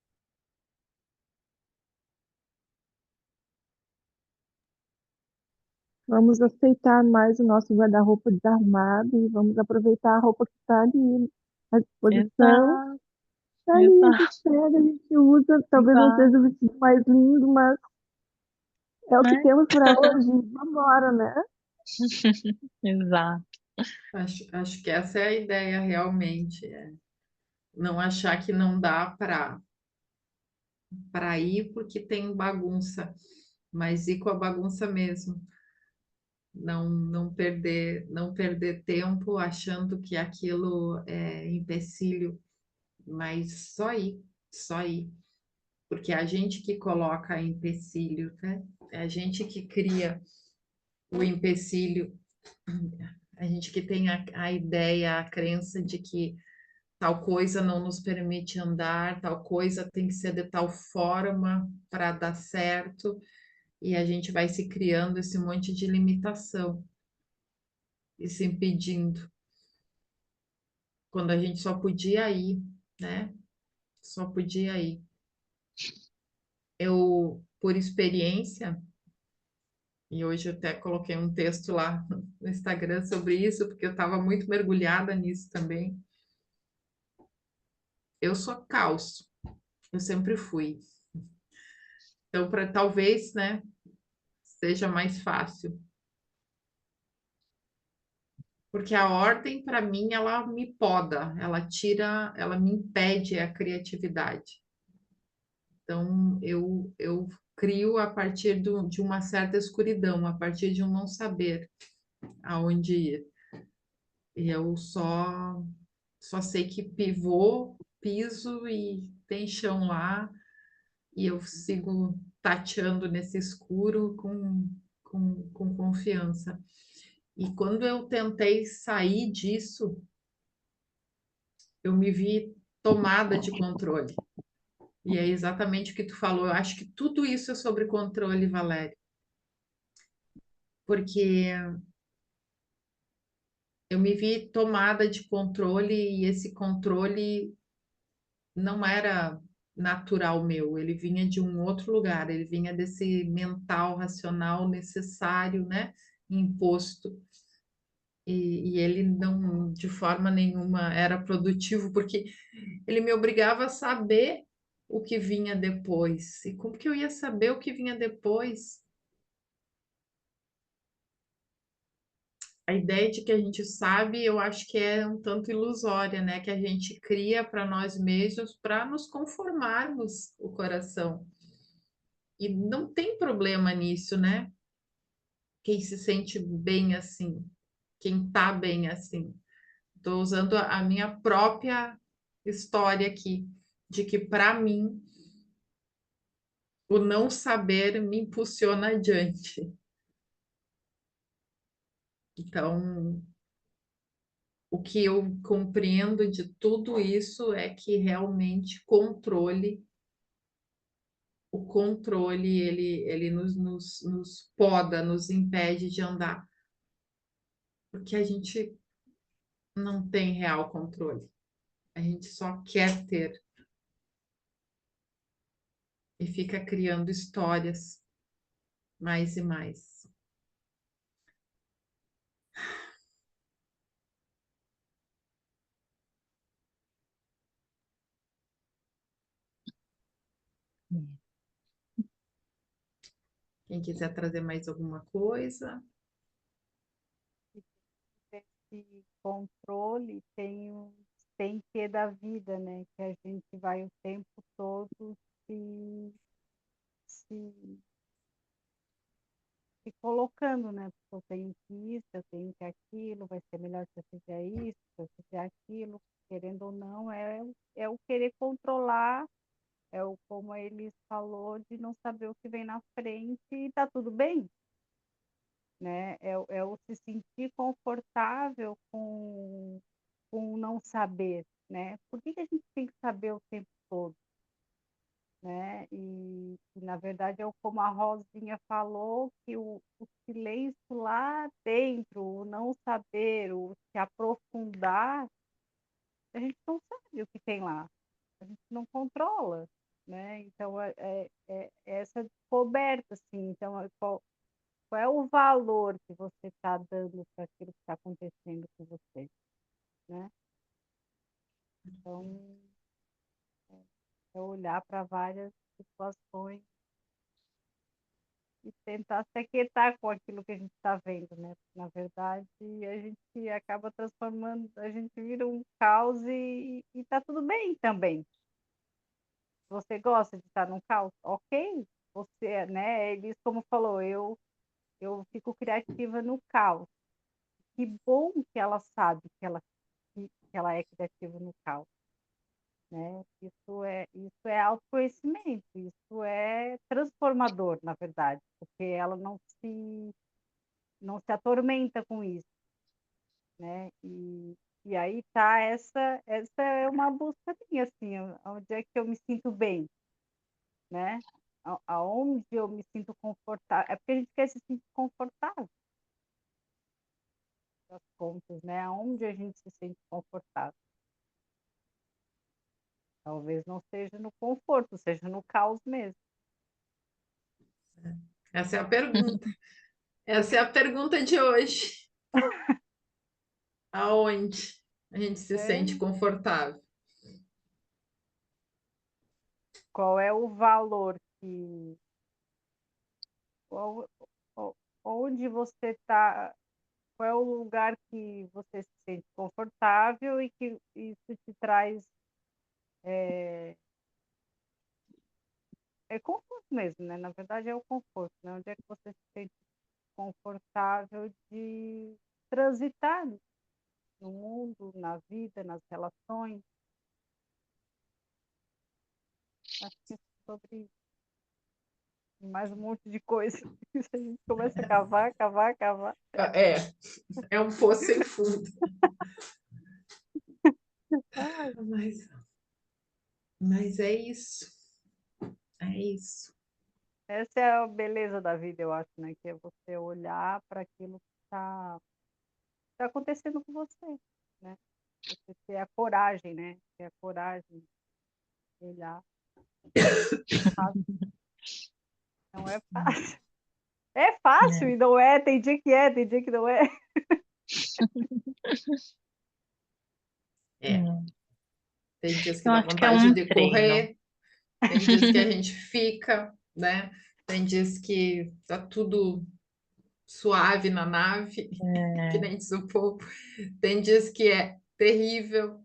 Vamos aceitar mais o nosso guarda-roupa desarrumado e vamos aproveitar a roupa que está ali à disposição. Exato, Tá ali, a gente exato, pega, a gente usa, talvez não exato, seja o vestido mais lindo, mas é o que né? temos para hoje. Vamos embora, né? Exato. Acho que essa é a ideia realmente, não achar que não dá para ir porque tem bagunça, mas ir com a bagunça mesmo. Não perder tempo achando que aquilo é empecilho, mas só ir, porque é a gente que coloca empecilho, né? É a gente que cria o empecilho, a gente que tem a ideia, a crença de que tal coisa não nos permite andar, tal coisa tem que ser de tal forma para dar certo, e a gente vai se criando esse monte de limitação e se impedindo, quando a gente só podia ir, né? Só podia ir. Eu, por experiência, e hoje eu até coloquei um texto lá no Instagram sobre isso, porque eu estava muito mergulhada nisso também. Eu sou caos. Eu sempre fui. Então, para talvez, né, seja mais fácil. Porque a ordem, para mim, ela me poda, ela tira, ela me impede a criatividade. Então, eu crio a partir de uma certa escuridão, a partir de um não saber aonde ir. E eu só sei que pivô, piso e tem chão lá, e eu sigo tateando nesse escuro com confiança. E quando eu tentei sair disso, eu me vi tomada de controle. E é exatamente o que tu falou. Eu acho que tudo isso é sobre controle, Valéria. Porque eu me vi tomada de controle e esse controle não era natural meu, ele vinha de um outro lugar, ele vinha desse mental racional necessário, né, imposto. E ele não, de forma nenhuma, era produtivo, porque ele me obrigava a saber o que vinha depois. E como que eu ia saber o que vinha depois? A ideia de que a gente sabe, eu acho que é um tanto ilusória, né? Que a gente cria para nós mesmos para nos conformarmos o coração. E não tem problema nisso, né? Quem se sente bem assim, quem tá bem assim. Estou usando a minha própria história aqui, de que para mim o não saber me impulsiona adiante. Então, o que eu compreendo de tudo isso é que realmente o controle, ele nos poda, nos impede de andar, porque a gente não tem real controle. A gente só quer ter e fica criando histórias mais e mais. É. Quem quiser trazer mais alguma coisa, Esse controle tem que é da vida, né? Que a gente vai o tempo todo se, se colocando, né? Porque eu tenho que isso, eu tenho que aquilo, vai ser melhor se eu fizer isso, se eu fizer aquilo, querendo ou não, é o querer controlar, é o como ele falou, de não saber o que vem na frente e tá tudo bem, né? É o se sentir confortável com o não saber, né? Por que a gente tem que saber o tempo todo, né? Na verdade, é como a Rosinha falou, que o silêncio lá dentro, o não saber, o se aprofundar, a gente não sabe o que tem lá, a gente não controla, né? Então, é essa descoberta, assim, então, qual é o valor que você está dando para aquilo que está acontecendo com você, né? Então, é olhar para várias situações e tentar se aquietar com aquilo que a gente está vendo, né? Na verdade, a gente acaba transformando, a gente vira um caos e tá tudo bem também. Você gosta de estar num caos? Ok. Você, né? Eles, como falou, eu fico criativa no caos. Que bom que ela sabe que ela é criativa no caos, né? Isso é autoconhecimento, isso é transformador, na verdade, porque ela não se atormenta com isso, né? E aí tá essa é uma busca minha, assim, onde é que eu me sinto bem, né? Aonde eu me sinto confortável. É porque a gente quer se sentir confortável, das contas, né? Aonde a gente se sente confortável. Talvez não seja no conforto, seja no caos mesmo. essa é a pergunta. Essa é a pergunta de hoje. Aonde a gente se É, sente confortável? qual é o valor que... qual- onde você está... Qual é o lugar que você se sente confortável e que isso te traz conforto mesmo, né? Na verdade é o conforto, né? Onde é que você se sente confortável de transitar no mundo, na vida, nas relações. Acho que é sobre isso. E mais um monte de coisa. A gente começa a cavar, cavar, cavar. É um poço sem fundo. Ai, Mas é isso. É isso. essa é a beleza da vida, eu acho, né? Que é você olhar para aquilo que está acontecendo com você, né? Você ter a coragem, né? Ter a coragem de olhar. Não é fácil. É fácil e não é, tem dia que não é. Tem dias que Eu dá acho que é vontade um de treino. correr, tem dias que a gente fica, né? Tem dias que tá tudo suave na nave, que nem diz o povo. Tem dias que é terrível.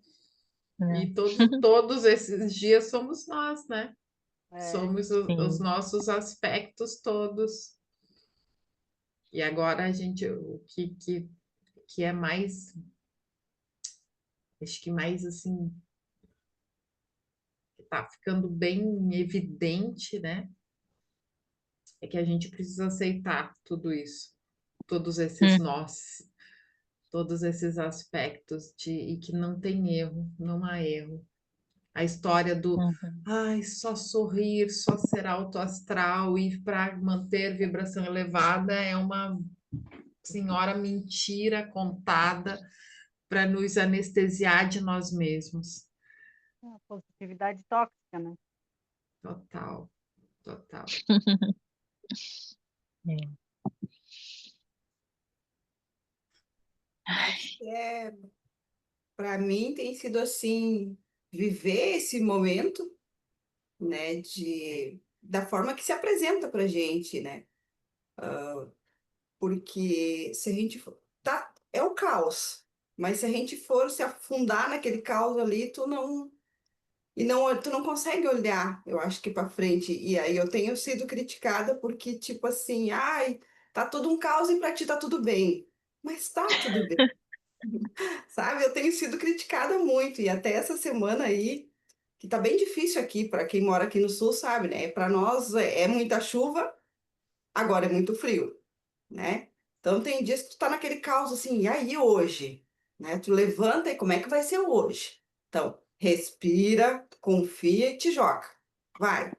E todos esses dias somos nós, né? Somos os Sim. nossos aspectos todos. E agora a gente, o que é mais, acho que mais assim, que tá ficando bem evidente, né? É que a gente precisa aceitar tudo isso, todos esses nós, todos esses aspectos e que não tem erro, não há erro. A história do ai, só sorrir, só ser alto astral e para manter vibração elevada é uma senhora mentira contada para nos anestesiar de nós mesmos. A positividade tóxica, né? Total, total. Acho que para mim tem sido assim, viver esse momento, né, da forma que se apresenta para gente, né? Porque se a gente for, é o caos, mas se a gente for se afundar naquele caos ali, tu não consegue olhar, eu acho que para frente. E aí eu tenho sido criticada porque tipo assim, ai, tá tudo um caos e para ti tá tudo bem. Mas tá tudo bem. Sabe, eu tenho sido criticada muito, e até essa semana aí, que tá bem difícil aqui, para quem mora aqui no sul, sabe, né? Para nós é muita chuva, agora é muito frio, né? Então tem dias que tu tá naquele caos assim, e aí hoje? Né? Tu levanta e como é que vai ser hoje? Então, respira, confia e te joga. Vai.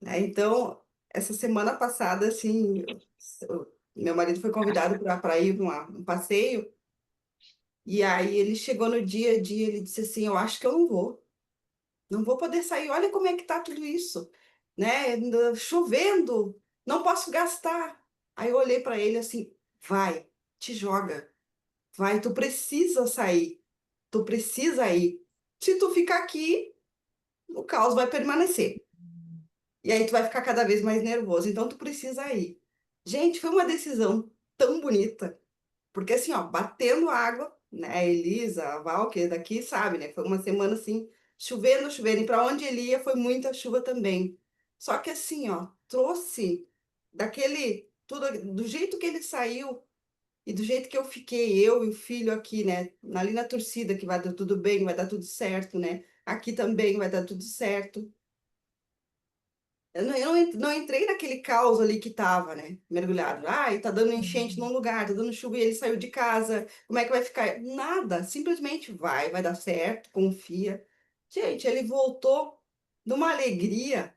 Né? Então, essa semana passada, assim, meu marido foi convidado para ir um passeio. E aí ele chegou no dia a dia, ele disse assim, eu acho que eu não vou poder sair, olha como é que tá tudo isso, né? Chovendo, não posso gastar. Aí eu olhei para ele assim, vai, te joga, vai, tu precisa sair, tu precisa ir. Se tu ficar aqui, o caos vai permanecer. E aí tu vai ficar cada vez mais nervoso, então tu precisa ir. Gente, foi uma decisão tão bonita. Porque assim, ó, batendo água, né? A Elisa, a Val, que é daqui, sabe, né? Foi uma semana assim, chovendo, chovendo. E para onde ele ia foi muita chuva também. Só que assim, ó, trouxe tudo, do jeito que ele saiu e do jeito que eu fiquei, eu e o filho aqui, né? Ali na torcida, que vai dar tudo bem, vai dar tudo certo, né? Aqui também vai dar tudo certo. Eu não entrei naquele caos ali que tava, né? Mergulhado. Ai, tá dando enchente num lugar, tá dando chuva e ele saiu de casa. Como é que vai ficar? Nada. Simplesmente vai dar certo, confia. Gente, ele voltou numa alegria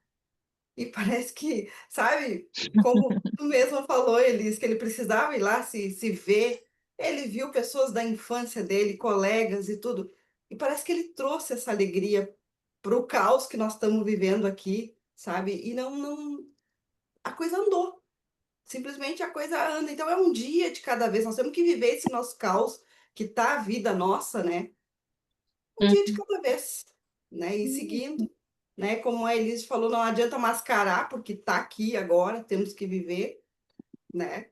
e parece que, sabe, como tu mesmo falou, Elis, que ele precisava ir lá se ver. Ele viu pessoas da infância dele, colegas e tudo. E parece que ele trouxe essa alegria para o caos que nós estamos vivendo aqui, sabe? E a coisa andou. Simplesmente a coisa anda. Então é um dia de cada vez. Nós temos que viver esse nosso caos, que tá a vida nossa, né? Um dia de cada vez, né? E seguindo, né? Como a Elise falou, não adianta mascarar, porque tá aqui agora, temos que viver, né?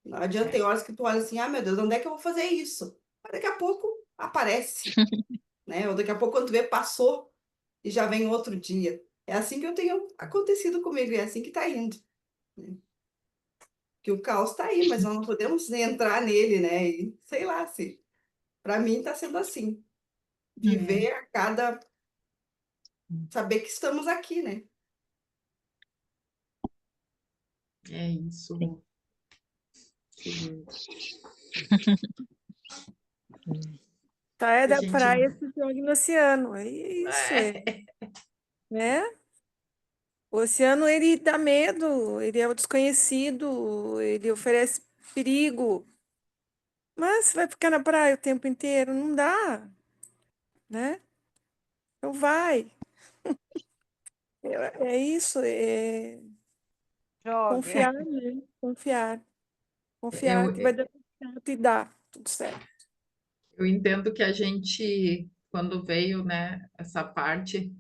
Não adianta, tem horas que tu olha assim, ah, meu Deus, onde é que eu vou fazer isso? Mas daqui a pouco aparece, né? Ou daqui a pouco, quando tu vê, passou e já vem outro dia. É assim que eu tenho acontecido comigo, é assim que tá indo. Né? Que o caos tá aí, mas nós não podemos entrar nele, né? E sei lá, se para mim tá sendo assim. Viver a cada. Saber que estamos aqui, né? É isso, Sim. Rô. Que lindo. Saia A da gente praia e se jogue no oceano. É isso, é, né? O oceano, ele dá medo, ele é o desconhecido, ele oferece perigo. Mas você vai ficar na praia o tempo inteiro? Não dá, né? Então vai. É isso, é Jogue. confiar, né? Confiar. Confiar eu, que vai dar tudo certo e dá tudo certo. eu entendo que a gente, quando veio, né, essa parte,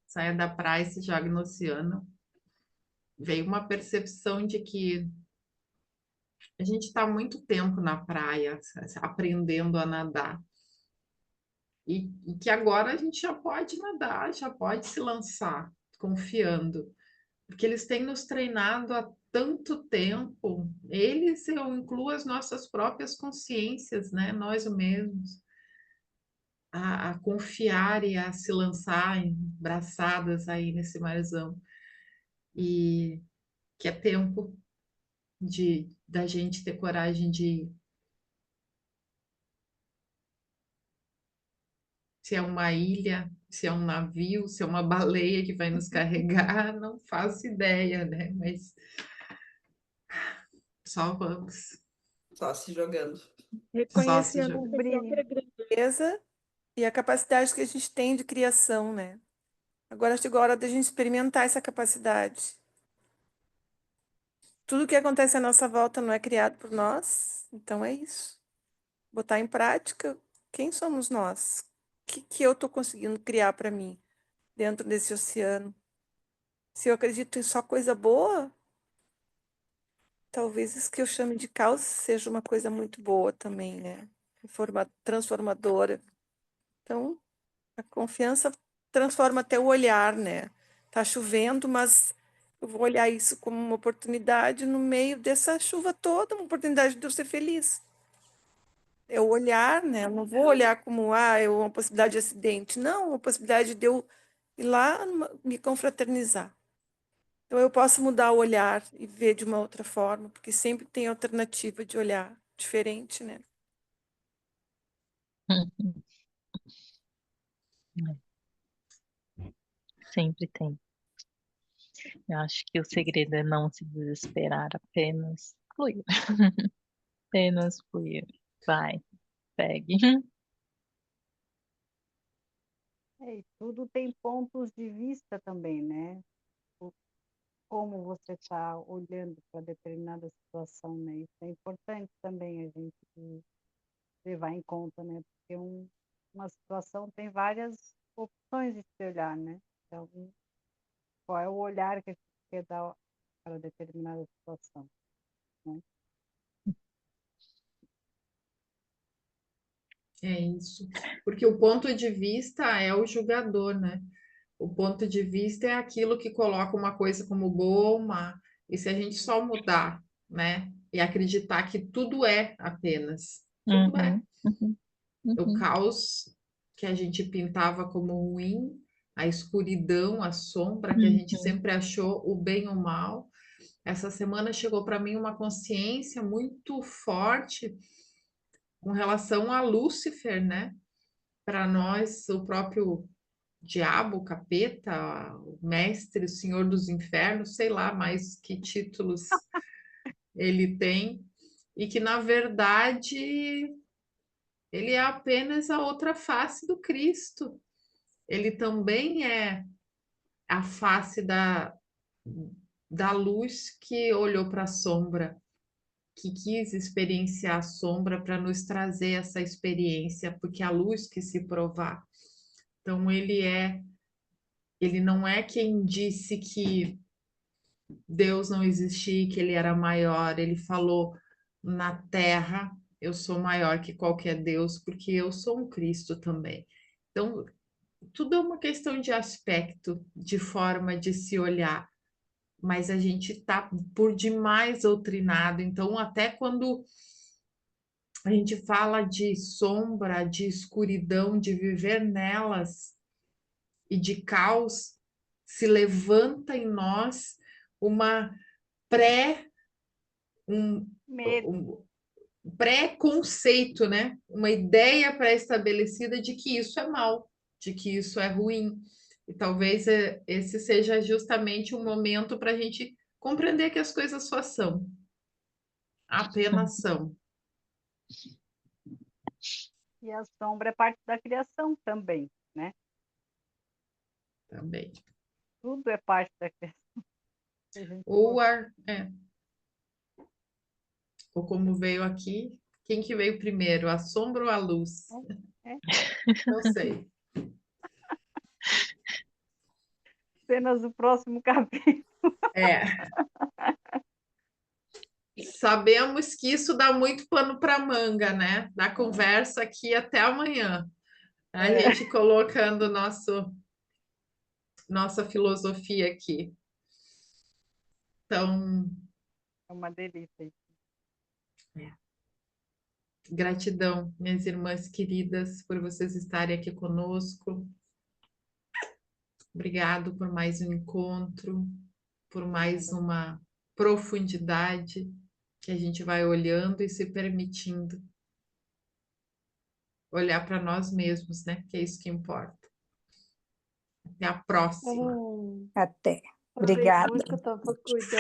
saia da praia e se joga no oceano, veio uma percepção de que a gente está há muito tempo na praia, aprendendo a nadar. E que agora a gente já pode nadar, já pode se lançar, confiando. Porque eles têm nos treinado há tanto tempo, eles, eu incluo as nossas próprias consciências, né? Nós mesmos, a confiar e a se lançar em braçadas aí nesse marzão. E que é tempo de da gente ter coragem de se é uma ilha, se é um navio, se é uma baleia que vai nos carregar, não faço ideia, né? Mas só vamos, Só se jogando. só se Reconhecendo a jogar. nossa Descobrir. própria grandeza e a capacidade que a gente tem de criação, né? Agora chegou a hora da gente experimentar essa capacidade. Tudo que acontece à nossa volta não é criado por nós, então é isso. Botar em prática quem somos nós? O que eu estou conseguindo criar para mim dentro desse oceano? Se eu acredito em só coisa boa, talvez isso que eu chame de caos seja uma coisa muito boa também, né? Transformadora. Então, a confiança transforma até o olhar, né? Tá chovendo, mas eu vou olhar isso como uma oportunidade no meio dessa chuva toda, uma oportunidade de eu ser feliz. É o olhar, né? Eu não vou olhar como, é uma possibilidade de acidente. Não, uma possibilidade de eu ir lá me confraternizar. Então, eu posso mudar o olhar e ver de uma outra forma, porque sempre tem alternativa de olhar diferente, né? Sempre tem. Eu acho que o segredo é não se desesperar, apenas fluir. Apenas fluir. Vai, segue. E tudo tem pontos de vista também, né? Como você está olhando para determinada situação, né? Isso é importante também a gente levar em conta, né? Porque uma situação tem várias opções de se olhar, né? Então, qual é o olhar que a gente quer dar para determinada situação, né? É isso. Porque o ponto de vista é o julgador, né? O ponto de vista é aquilo que coloca uma coisa como boa ou má. E se a gente só mudar, né? E acreditar que tudo é apenas, tudo é. Uhum, uhum, O uhum, caos que a gente pintava como ruim, a escuridão, a sombra que a gente uhum, sempre achou o bem ou o mal. Essa semana chegou para mim uma consciência muito forte com relação a Lúcifer, né? Para nós, o próprio diabo, o capeta, o mestre, o senhor dos infernos, sei lá mais que títulos ele tem, e que na verdade ele é apenas a outra face do Cristo. Ele também é a face da luz que olhou para a sombra, que quis experienciar a sombra para nos trazer essa experiência, porque a luz que se provar. Então, ele é Ele não é quem disse que Deus não existia, que ele era maior. Ele falou: na terra eu sou maior que qualquer Deus, porque eu sou um Cristo também. Então, tudo é uma questão de aspecto, de forma de se olhar. Mas a gente está por demais doutrinado. Então, até quando a gente fala de sombra, de escuridão, de viver nelas e de caos, se levanta em nós uma pré Medo. um pré-conceito, né? Uma ideia pré-estabelecida de que isso é mal, de que isso é ruim. E talvez esse seja justamente um momento para a gente compreender que as coisas só são, apenas são E a sombra é parte da criação também, né? também. Tudo é parte da criação. Se a gente Ou, for- ou como veio aqui, quem que veio primeiro, a sombra ou a luz? É, Não sei. cenas do próximo capítulo. É, sabemos que isso dá muito pano para manga, né? Da conversa aqui até amanhã. A É, gente colocando nossa filosofia aqui. Então, é uma delícia. gratidão, minhas irmãs queridas, por vocês estarem aqui conosco. Obrigado por mais um encontro, por mais uma profundidade que a gente vai olhando e se permitindo olhar para nós mesmos, né? Que é isso que importa. Até a próxima. Até. Falei Obrigada. muito que eu estava cuidando.